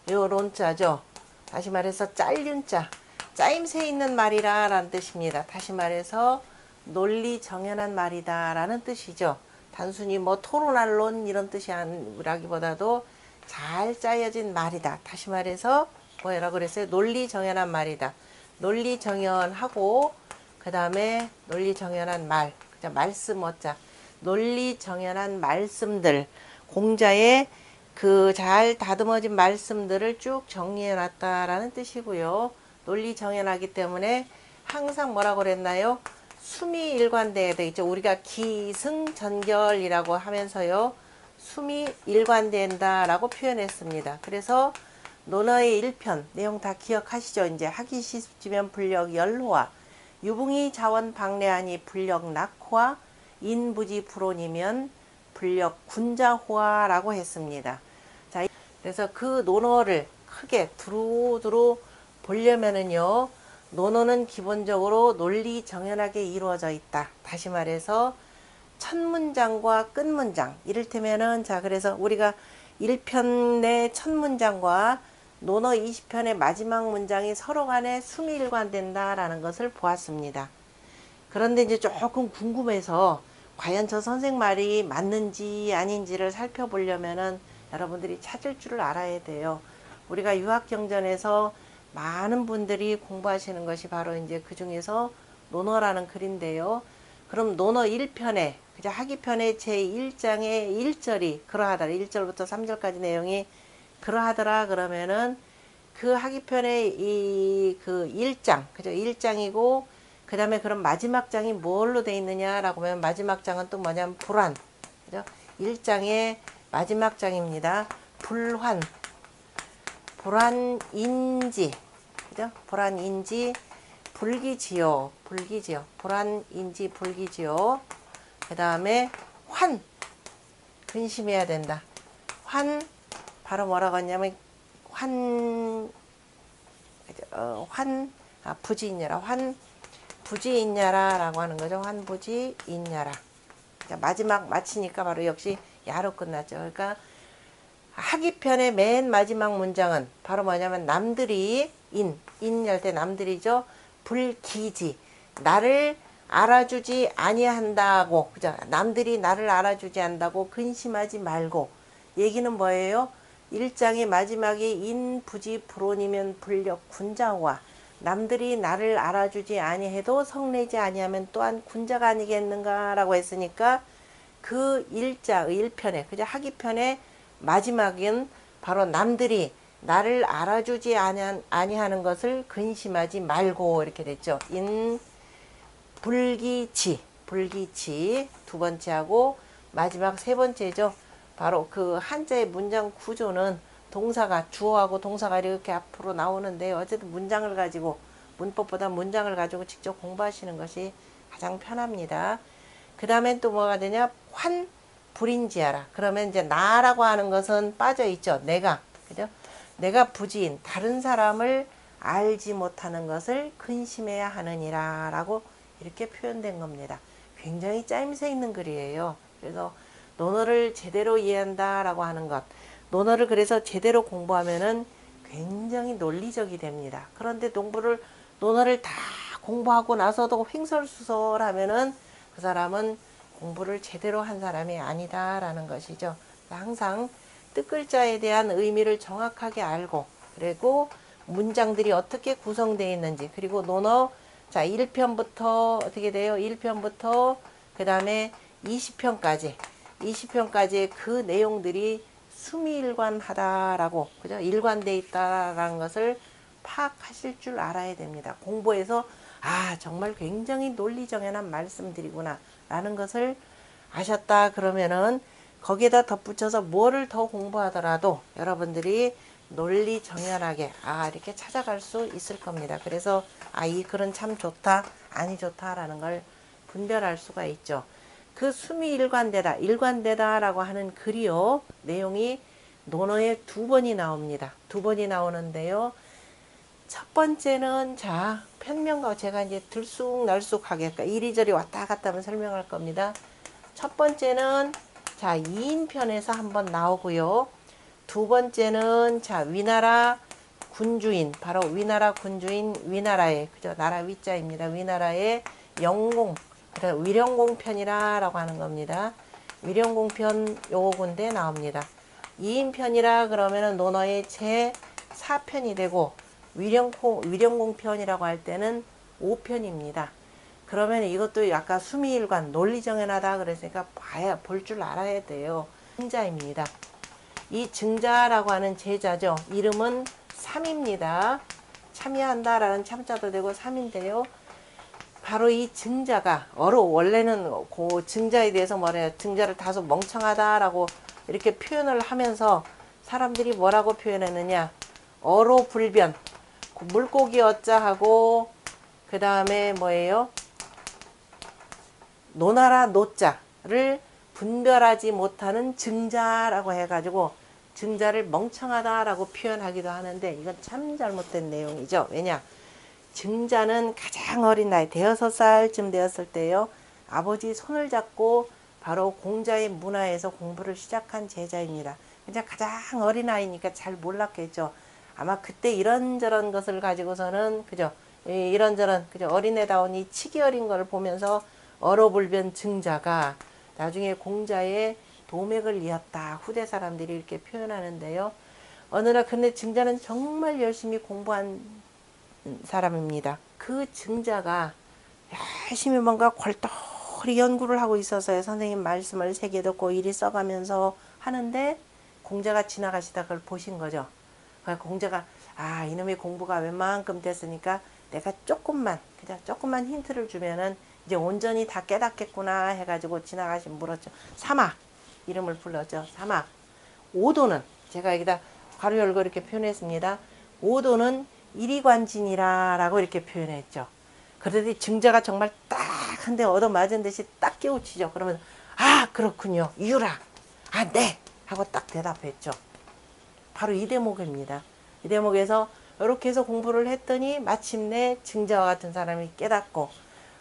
요런 자죠. 다시 말해서 짤윤자, 짜임새 있는 말이라 라는 뜻입니다. 다시 말해서 논리 정연한 말이다 라는 뜻이죠. 단순히 뭐 토론할론 이런 뜻이 아니라기보다도 잘 짜여진 말이다. 다시 말해서 뭐라고 그랬어요? 논리 정연한 말이다. 논리 정연하고 그 다음에 논리 정연한 말, 말씀 어자, 논리 정연한 말씀들, 공자의 그 잘 다듬어진 말씀들을 쭉 정리해 놨다라는 뜻이고요. 논리 정연하기 때문에 항상 뭐라고 그랬나요? 숨이 일관돼야 되겠죠. 우리가 기승전결이라고 하면서요. 숨이 일관된다라고 표현했습니다. 그래서 논어의 1편 내용 다 기억하시죠? 이제 하기 시집지면 불력 열호와 유붕이 자원 방래하니 불력 낙호와 인부지 불온이면 불력 군자호화라고 했습니다. 자, 그래서 그 논어를 크게 두루두루 보려면은요. 논어는 기본적으로 논리 정연하게 이루어져 있다. 다시 말해서 첫 문장과 끝 문장. 이를테면은 자 그래서 우리가 1편의 첫 문장과 논어 20편의 마지막 문장이 서로 간에 숨이 일관된다라는 것을 보았습니다. 그런데 이제 조금 궁금해서 과연 저 선생 말이 맞는지 아닌지를 살펴보려면은 여러분들이 찾을 줄을 알아야 돼요. 우리가 유학경전에서 많은 분들이 공부하시는 것이 바로 이제 그 중에서 논어라는 글인데요. 그럼 논어 1편에, 그죠? 하기편의 제1장의 1절이 그러하더라. 1절부터 3절까지 내용이 그러하더라 그러면은 그 하기편의 그 1장, 그죠? 1장이고 그 다음에 그럼 마지막 장이 뭘로 돼 있느냐라고 하면 마지막 장은 또 뭐냐면 불환, 그죠? 1장의 마지막 장입니다. 불환, 불환인지, 그죠? 불환인지 불기지요, 불기지요. 불환인지 불기지요. 그 다음에 환, 근심해야 된다. 환, 바로 뭐라고 하냐면 부지 있냐라, 환 부지 있냐라 라고 하는 거죠. 환 부지 있냐라. 자, 마지막 마치니까 바로 역시 야로 끝났죠. 그러니까 하기편의 맨 마지막 문장은 바로 뭐냐면 남들이 인할 때 남들이죠. 불기지, 나를 알아주지 아니한다고, 그죠? 남들이 나를 알아주지 않는다고 근심하지 말고. 얘기는 뭐예요? 1장의 마지막에 인부지 불온이면 불력 군자와, 남들이 나를 알아주지 아니해도 성내지 아니하면 또한 군자가 아니겠는가 라고 했으니까 그 1편에, 그죠? 하기편의 마지막은 바로 남들이 나를 알아주지 아니하는 것을 근심하지 말고 이렇게 됐죠. 불기치, 불기치 두 번째하고 마지막 세 번째죠. 바로 그 한자의 문장 구조는 동사가 주어하고 동사가 이렇게 앞으로 나오는데 어쨌든 문장을 가지고 문법보다 문장을 가지고 직접 공부하시는 것이 가장 편합니다. 그 다음엔 또 뭐가 되냐? 환 불인지하라. 그러면 이제 나라고 하는 것은 빠져 있죠. 내가, 그죠? 내가 부지인 다른 사람을 알지 못하는 것을 근심해야 하느니라 라고 이렇게 표현된 겁니다. 굉장히 짜임새 있는 글이에요. 그래서 논어를 제대로 이해한다 라고 하는 것, 논어를 그래서 제대로 공부하면은 굉장히 논리적이 됩니다. 그런데 논어를 다 공부하고 나서도 횡설수설하면은 그 사람은 공부를 제대로 한 사람이 아니다 라는 것이죠. 항상 뜻글자에 대한 의미를 정확하게 알고, 그리고 문장들이 어떻게 구성되어 있는지, 그리고 논어 자 1편부터 어떻게 돼요? 1편부터 그 다음에 20편까지의 그 내용들이 수미일관하다라고, 그죠? 일관되어 있다라는 것을 파악하실 줄 알아야 됩니다. 공부해서 정말 굉장히 논리정연한 말씀들이구나 라는 것을 아셨다 그러면은 거기에다 덧붙여서 뭐를 더 공부하더라도 여러분들이 논리정연하게 이렇게 찾아갈 수 있을 겁니다. 그래서 이 글은 참 좋다, 아니 좋다라는 걸 분별할 수가 있죠. 그 숨이 일관되다라고 하는 글이요, 내용이 논어에 2번이 나옵니다. 2번이 나오는데요. 첫 번째는 자 편명과 제가 이제 들쑥날쑥하게 이리저리 왔다 갔다 하면 설명할 겁니다. 첫 번째는 자 2인편에서 한번 나오고요. 두 번째는 자 위나라 군주인, 바로 위나라 군주인 위나라의, 그죠? 나라 위자입니다. 위나라의 영공, 그래서 위령공편이라고 하는 겁니다. 위령공편 요 군데 나옵니다. 2인편이라 그러면은 논어의 제 4편이 되고 위령공편이라고 할 때는 5편입니다. 그러면 이것도 약간 수미일관 논리정연하다 그랬으니까 볼 줄 알아야 돼요. 증자입니다. 이 증자라고 하는 제자죠. 이름은 삼입니다. 참여한다라는 참자도 되고 삼인데요. 바로 이 증자가 원래는 그 증자에 대해서 뭐래요? 증자를 다소 멍청하다라고 이렇게 표현을 하면서 사람들이 뭐라고 표현했느냐? 어로불변, 물고기 어자 하고 그 다음에 뭐예요? 노나라 노자를 분별하지 못하는 증자라고 해가지고 증자를 멍청하다라고 표현하기도 하는데 이건 참 잘못된 내용이죠. 왜냐? 증자는 가장 어린 나이, 6살쯤 되었을 때요. 아버지 손을 잡고 바로 공자의 문화에서 공부를 시작한 제자입니다. 그냥 가장 어린 아이니까 잘 몰랐겠죠. 아마 그때 이런저런 것을 가지고서는 그죠? 이런저런 그죠? 어린애다운 이 치기 어린 걸 보면서 어로불변 증자가 나중에 공자의 도맥을 이었다. 후대 사람들이 이렇게 표현하는데요. 어느 날 근데 증자는 정말 열심히 공부한 사람입니다. 그 증자가 열심히 뭔가 골똘히 연구를 하고 있어서요. 선생님 말씀을 새겨 듣고 이리 써가면서 하는데 공자가 지나가시다 그걸 보신 거죠. 그러니까 공자가 이놈의 공부가 웬만큼 됐으니까 내가 조금만 힌트를 주면은 이제 온전히 다 깨닫겠구나 해가지고 지나가신 물었죠. 사마 이름을 불렀죠. 사마. 오도는 제가 여기다 괄호 열고 이렇게 표현했습니다. 오도는 이리관진이라 라고 이렇게 표현했죠. 그러더니 증자가 정말 딱 한 대 얻어맞은 듯이 딱 깨우치죠. 그러면 그렇군요. 유라. 네. 하고 딱 대답했죠. 바로 이 대목입니다. 이 대목에서 이렇게 해서 공부를 했더니 마침내 증자와 같은 사람이 깨닫고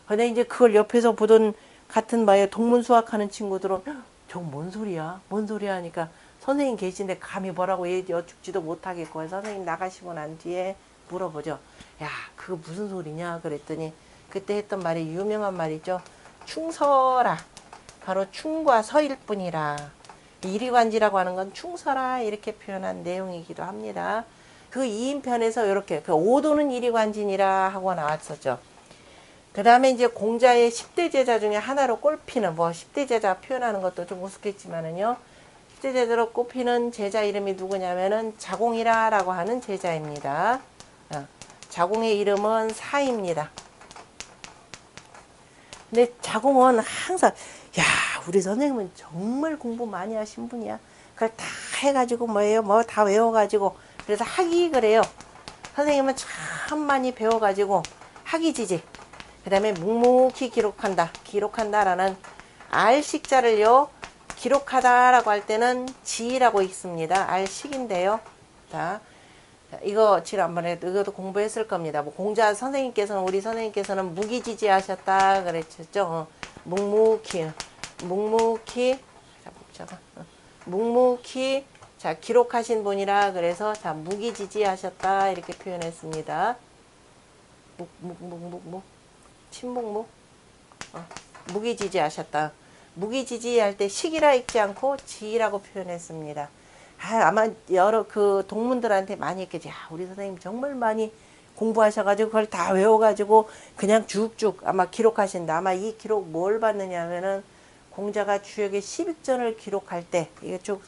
근데 이제 그걸 옆에서 보던 같은 바에 동문수학하는 친구들은 저거 뭔 소리야? 뭔 소리야? 하니까 선생님 계신데 감히 뭐라고 여쭙지도 못하겠고 선생님 나가시고 난 뒤에 물어보죠. 야, 그거 무슨 소리냐? 그랬더니 그때 했던 말이 유명한 말이죠. 충서라. 바로 충과 서일 뿐이라. 이리관지라고 하는 건 충서라 이렇게 표현한 내용이기도 합니다. 그 2인편에서 이렇게 그 오도는 이리관진이라 하고 나왔었죠. 그 다음에 이제 공자의 10대 제자 중에 하나로 꼽히는 10대 제자 표현하는 것도 좀 우습겠지만은요. 10대 제자로 꼽히는 제자 이름이 누구냐면은 자공이라라고 하는 제자입니다. 자공의 이름은 사입니다. 근데 자공은 항상 우리 선생님은 정말 공부 많이 하신 분이야. 그걸 다 해가지고 다 외워가지고 그래서 학이 그래요. 선생님은 참 많이 배워가지고 학이지지. 그 다음에 묵묵히 기록한다라는 알식자를요. 기록하다라고 할 때는 지라고 있습니다. 알식인데요. 자, 이거 지난번에 이것도 공부했을 겁니다. 공자 선생님께서는 우리 선생님께서는 무기지지하셨다 그랬죠. 묵묵히 기록하신 분이라 그래서 무기지지하셨다 이렇게 표현했습니다. 무기지지하셨다. 무기지지할 때 식이라 읽지 않고 지라고 표현했습니다. 아마 여러 그 동문들한테 많이 했겠지. 우리 선생님 정말 많이 공부하셔가지고 그걸 다 외워가지고 그냥 쭉쭉 아마 기록하신다. 아마 이 기록 뭘 받느냐 하면은 공자가 주역의 10익전을 기록할 때 이게 쭉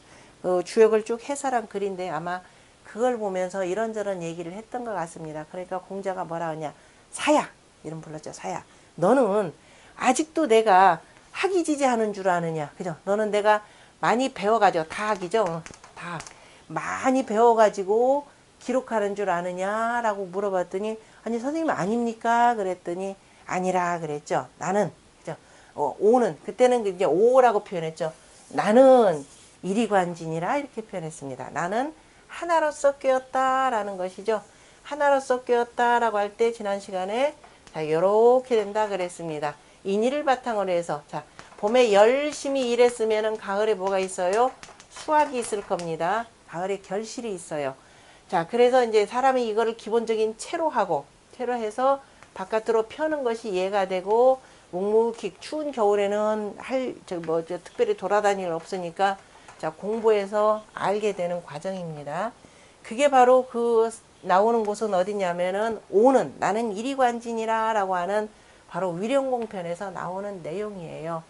주역을 쭉 해설한 글인데 아마 그걸 보면서 이런저런 얘기를 했던 것 같습니다. 그러니까 공자가 뭐라 하냐. 사야 이름 불렀죠. 사야. 너는 아직도 내가 학이지지하는 줄 아느냐. 그죠? 너는 내가 많이 배워가지고 다 학이죠. 다 많이 배워가지고 기록하는 줄 아느냐라고 물어봤더니 아니 선생님 아닙니까? 그랬더니 아니라 그랬죠. 나는 그죠? 오는 그때는 이제 오라고 표현했죠. 나는 이리관진이라 이렇게 표현했습니다. 나는 하나로서 깨었다라는 것이죠. 하나로서 깨었다라고 할 때 지난 시간에 이렇게 된다 그랬습니다. 인의를 바탕으로 해서 봄에 열심히 일했으면은 가을에 뭐가 있어요? 수확이 있을 겁니다. 가을에 결실이 있어요. 자, 그래서 이제 사람이 이거를 기본적인 채로 하고, 채로 해서 바깥으로 펴는 것이 이해가 되고, 묵묵히 추운 겨울에는 특별히 돌아다닐 일 없으니까, 자, 공부해서 알게 되는 과정입니다. 그게 바로 나오는 곳은 어디냐면은, 나는 이리관진이라 라고 하는 바로 위령공편에서 나오는 내용이에요.